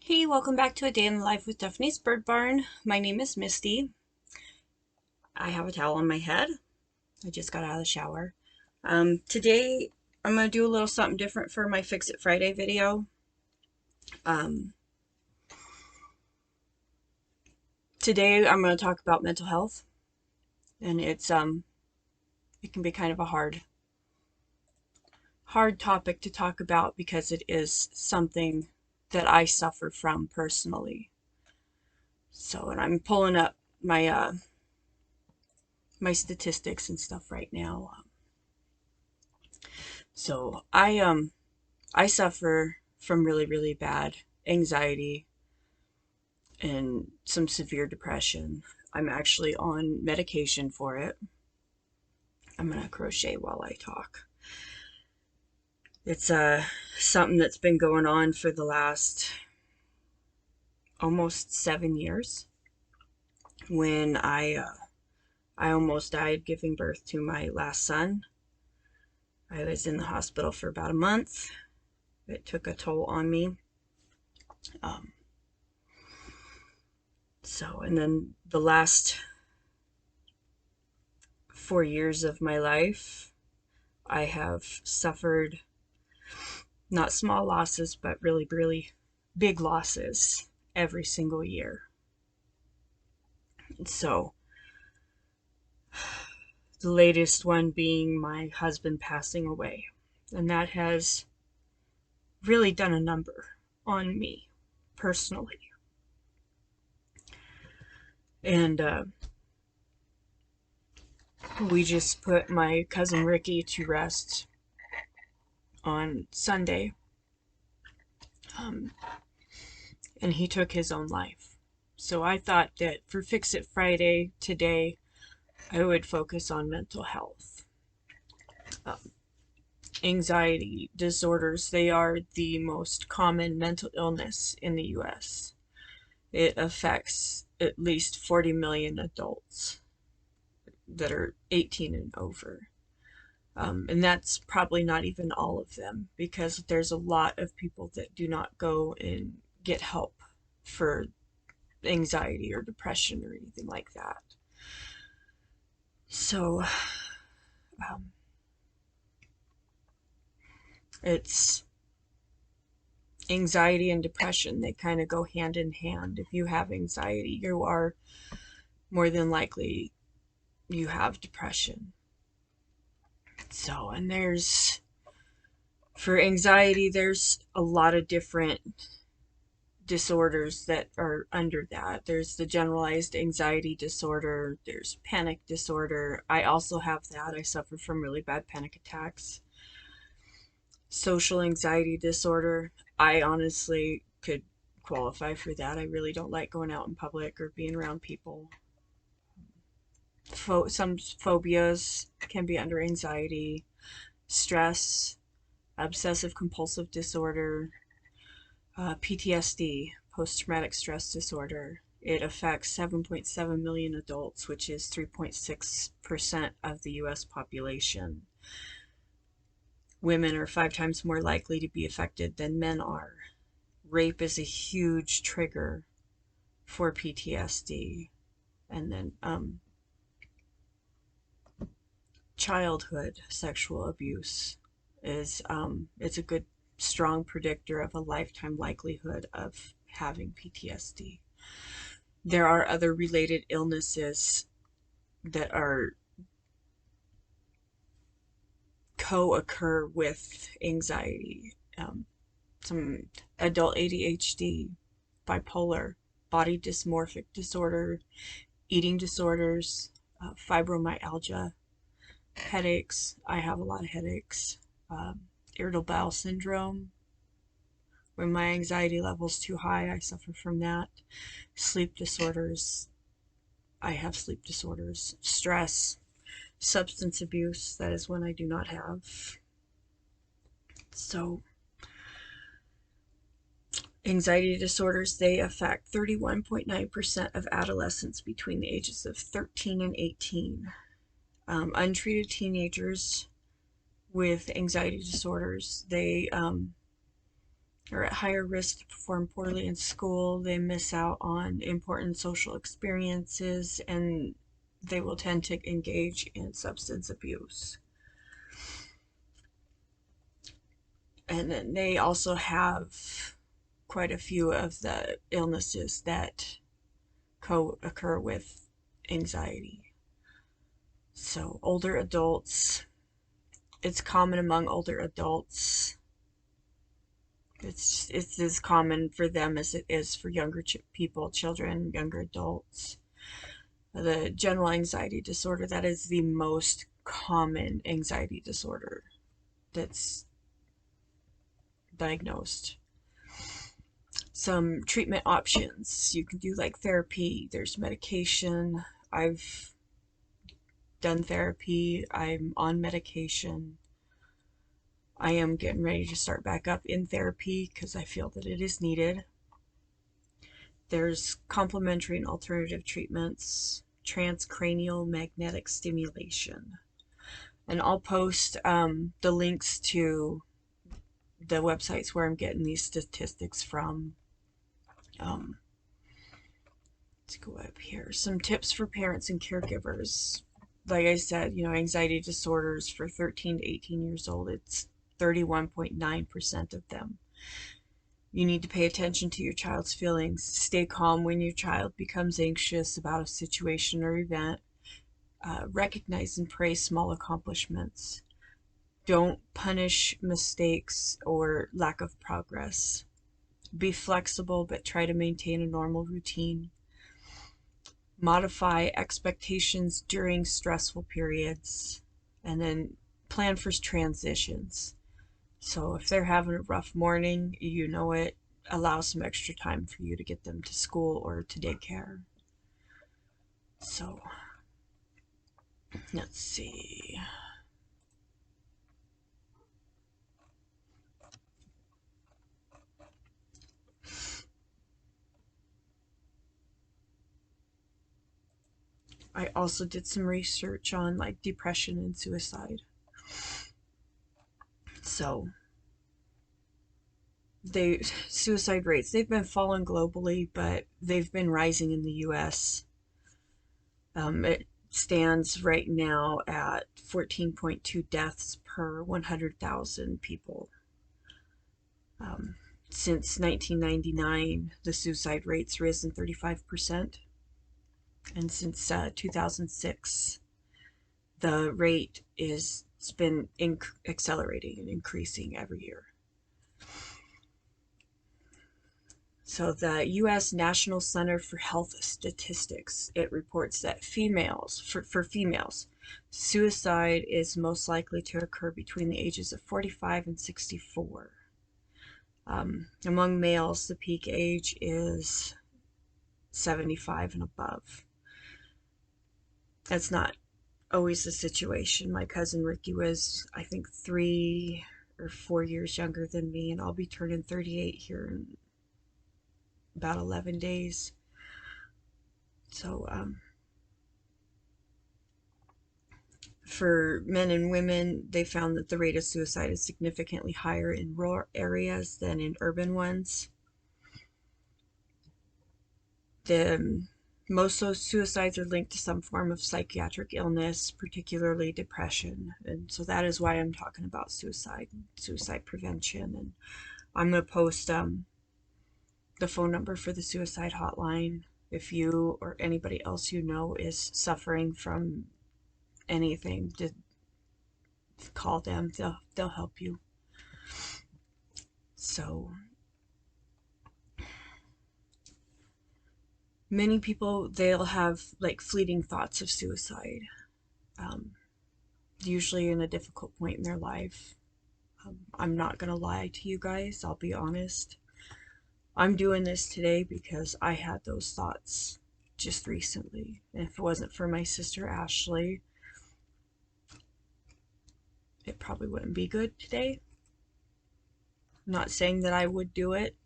Hey, welcome back to A Day in the Life with Stephanie's Bird Barn. My name is Misty. I have a towel on my head. I just got out of the shower. Today, I'm going to do a little something different for my Fix It Friday video. Um, Today, I'm going to talk about mental health, and it can be kind of a hard topic to talk about because it is something that I suffer from personally. So, and I'm pulling up my statistics and stuff right now. So I suffer from really bad anxiety and some severe depression. I'm actually on medication for it. I'm gonna crochet while I talk. It's something that's been going on for the last almost 7 years. When I almost died giving birth to my last son. I was in the hospital for about a month. It took a toll on me. Um, and then the last 4 years of my life, I have suffered not small losses, but really big losses every single year. So, the latest one being my husband passing away. And that has really done a number on me personally. And we just put my cousin Ricky to rest on Sunday. Um, and he took his own life. So I thought that for Fix It Friday today, I would focus on mental health. Um, Anxiety disorders, they are the most common mental illness in the US. It affects at least 40 million adults that are 18 and over. And that's probably not even all of them, because there's a lot of people that do not go and get help for anxiety or depression or anything like that. So, um, it's anxiety and depression, they kind of go hand in hand. If you have anxiety, you are more than likely you have depression. So, and for anxiety, there's a lot of different disorders that are under that. There's the generalized anxiety disorder, there's panic disorder. I also have that. I suffer from really bad panic attacks. Social anxiety disorder, I honestly could qualify for that. I really don't like going out in public or being around people. Some phobias can be under anxiety. Stress, obsessive compulsive disorder, PTSD, post traumatic stress disorder. It affects 7.7 million adults, which is 3.6% of the US population. Women are 5 times more likely to be affected than men are. Rape is a huge trigger for PTSD. And then childhood sexual abuse is it's a good strong predictor of a lifetime likelihood of having PTSD. There are other related illnesses that are co-occur with anxiety. Some adult ADHD, bipolar, body dysmorphic disorder, eating disorders, fibromyalgia, headaches. I have a lot of headaches. Irritable bowel syndrome. When my anxiety level's too high, I suffer from that. Sleep disorders. I have sleep disorders. Stress. Substance abuse. That is one I do not have. So, anxiety disorders, they affect 31.9% of adolescents between the ages of 13 and 18. Untreated teenagers with anxiety disorders, they are at higher risk to perform poorly in school. They miss out on important social experiences, and they will tend to engage in substance abuse. And then they also have quite a few of the illnesses that co-occur with anxiety. So older adults, it's common among older adults. It's as common for them as it is for younger people, children, younger adults. The general anxiety disorder, that is the most common anxiety disorder that's diagnosed. Some treatment options you can do, like therapy. There's medication. I've done therapy. I'm on medication. I am getting ready to start back up in therapy because I feel that it is needed. There's complementary and alternative treatments, transcranial magnetic stimulation. And I'll post the links to the websites where I'm getting these statistics from. Let's go up here. Some tips for parents and caregivers. Like I said, anxiety disorders for 13 to 18 years old, it's 31.9% of them. You need to pay attention to your child's feelings. Stay calm when your child becomes anxious about a situation or event. Recognize and praise small accomplishments. Don't punish mistakes or lack of progress. Be flexible, but try to maintain a normal routine. Modify expectations during stressful periods, and then plan for transitions. So if they're having a rough morning, allow some extra time for you to get them to school or to daycare. So let's see. I also did some research on like depression and suicide. So suicide rates, they've been falling globally, but they've been rising in the US. It stands right now at 14.2 deaths per 100,000 people. Since 1999, the suicide rate's risen 35%. And since 2006, the rate it's been accelerating and increasing every year. So the U.S. National Center for Health Statistics, it reports that for females, suicide is most likely to occur between the ages of 45 and 64. Among males, the peak age is 75 and above. That's not always the situation. My cousin Ricky was, I think, 3 or 4 years younger than me, and I'll be turning 38 here in about 11 days. So, for men and women, they found that the rate of suicide is significantly higher in rural areas than in urban ones. Most of those suicides are linked to some form of psychiatric illness, particularly depression. And so that is why I'm talking about suicide prevention. And I'm going to post the phone number for the suicide hotline. If you or anybody else is suffering from anything, to call them. They'll help you. So many people, they'll have like fleeting thoughts of suicide, usually in a difficult point in their life. I'm not gonna lie to you guys, I'll be honest. I'm doing this today because I had those thoughts just recently. And if it wasn't for my sister Ashley, it probably wouldn't be good today. I'm not saying that I would do it,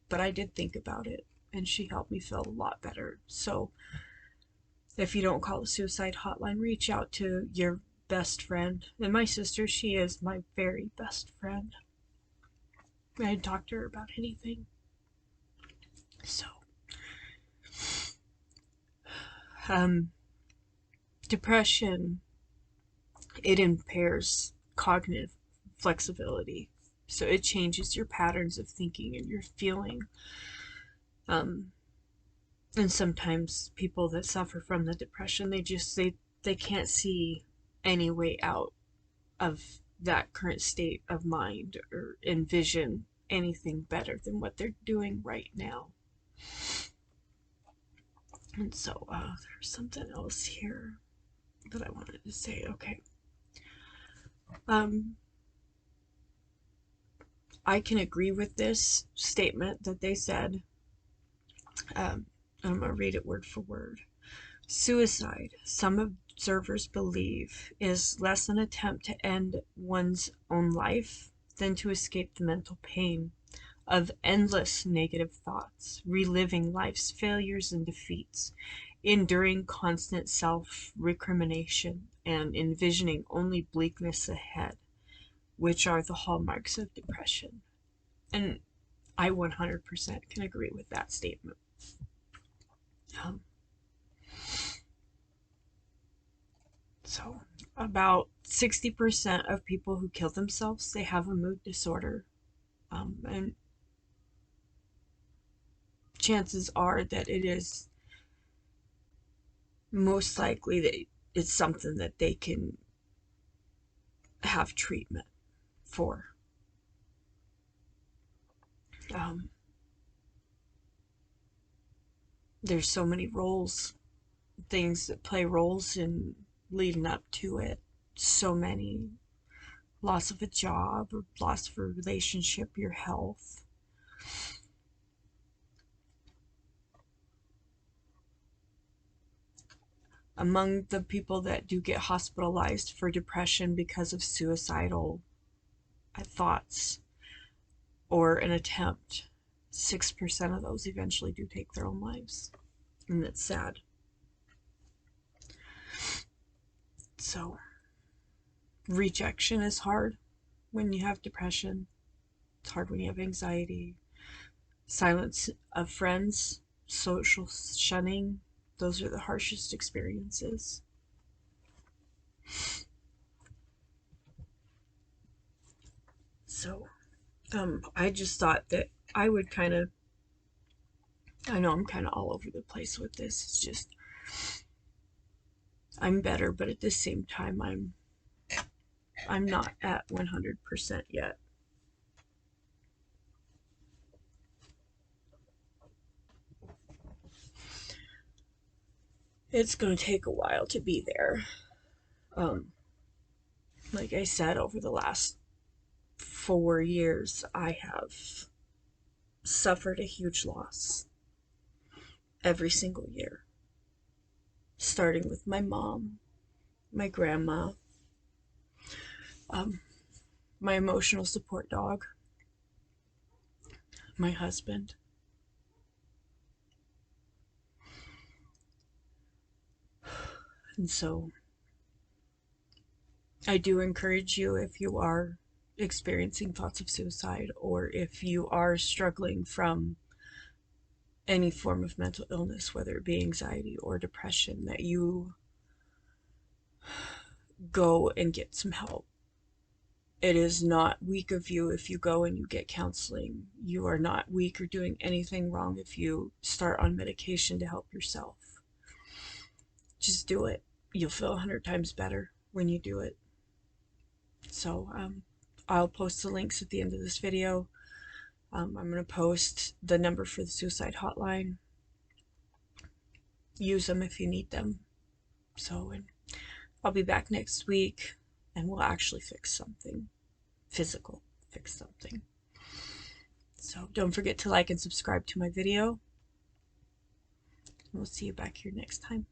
but I did think about it, and she helped me feel a lot better. So if you don't call the suicide hotline, reach out to your best friend. And my sister, she is my very best friend. I hadn't talked to her about anything. So, depression, it impairs cognitive flexibility. So it changes your patterns of thinking and your feeling. Um, and sometimes people that suffer from the depression, they can't see any way out of that current state of mind or envision anything better than what they're doing right now. And so there's something else here that I wanted to say. Okay. I can agree with this statement that they said. I'm going to read it word for word. Suicide, some observers believe, is less an attempt to end one's own life than to escape the mental pain of endless negative thoughts, reliving life's failures and defeats, enduring constant self-recrimination, and envisioning only bleakness ahead, which are the hallmarks of depression. And I 100% can agree with that statement. So about 60% of people who kill themselves, they have a mood disorder. And chances are that it is most likely that it's something that they can have treatment for. There's so many things that play roles in leading up to it. So many. Loss of a job, or loss of a relationship, your health. Among the people that do get hospitalized for depression because of suicidal thoughts or an attempt, 6% of those eventually do take their own lives. And it's sad. So, rejection is hard when you have depression. It's hard when you have anxiety. Silence of friends, social shunning, those are the harshest experiences. So, I just thought that I would I know I'm kind of all over the place with this. It's just, I'm better, but at the same time, I'm not at 100% yet. It's going to take a while to be there. Like I said, over the last 4 years, I have suffered a huge loss every single year, starting with my mom, my grandma, my emotional support dog, my husband. And so I do encourage you, if you are experiencing thoughts of suicide, or if you are struggling from any form of mental illness, whether it be anxiety or depression, that you go and get some help. It is not weak of you if you go and you get counseling. You are not weak or doing anything wrong if you start on medication to help yourself. Just do it. You'll feel 100 times better when you do it. So I'll post the links at the end of this video. I'm going to post the number for the suicide hotline. Use them if you need them. So, and I'll be back next week and we'll actually fix something physical, fix something. So don't forget to like and subscribe to my video. We'll see you back here next time.